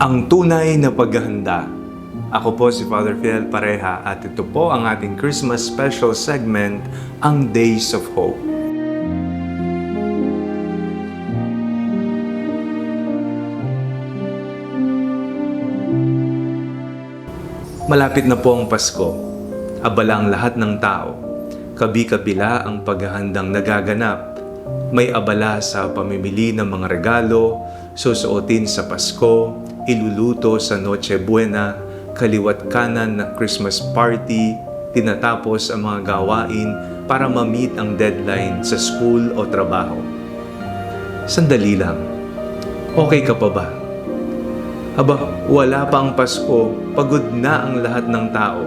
Ang tunay na paghahanda. Ako po si Father Fidel Pareha at ito po ang ating Christmas special segment, ang Days of Hope. Malapit na po ang Pasko. Abala ang lahat ng tao. Kabi-kabila ang paghahandang nagaganap. May abala sa pamimili ng mga regalo, susuotin sa Pasko, iluluto sa Noche Buena, kaliwat kanan na Christmas party, tinatapos ang mga gawain para ma-meet ang deadline sa school o trabaho. Sandali lang. Okay ka pa ba? Aba, wala pa ang Pasko, pagod na ang lahat ng tao.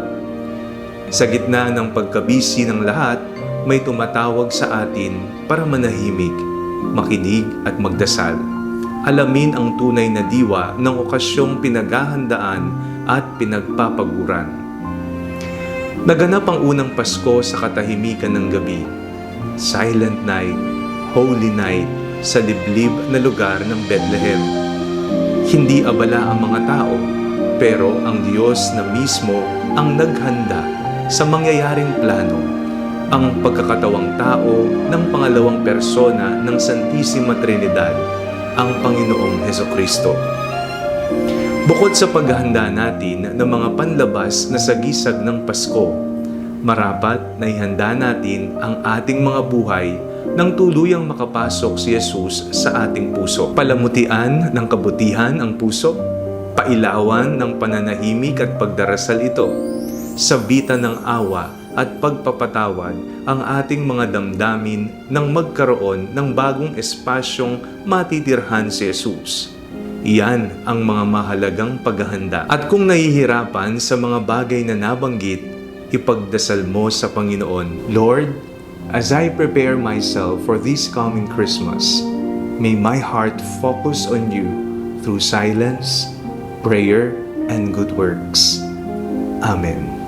Sa gitna ng pagkabisi ng lahat, may tumatawag sa atin para manahimik, makinig at magdasal. Alamin ang tunay na diwa ng okasyong pinaghahandaan at pinagpapaguran. Naganap ang unang Pasko sa katahimikan ng gabi. Silent night, holy night, sa liblib na lugar ng Bethlehem. Hindi abala ang mga tao, pero ang Diyos na mismo ang naghanda sa mangyayaring plano, ang pagkakatawang tao ng pangalawang persona ng Santissima Trinidad, ang Panginoong Hesukristo. Bukod sa paghahanda natin ng mga panlabas na sagisag ng Pasko, marapat na ihanda natin ang ating mga buhay nang tuluyang makapasok si Jesus sa ating puso. Palamutian ng kabutihan ang puso, pailawan ng pananahimik at pagdarasal ito, sabitan ng awa at pagpapatawad ang ating mga damdamin nang magkaroon ng bagong espasyong matitirhan si Jesus. Iyan ang mga mahalagang paghahanda. At kung nahihirapan sa mga bagay na nabanggit, ipagdasal mo sa Panginoon, Lord, as I prepare myself for this coming Christmas, may my heart focus on you through silence, prayer, and good works. Amen.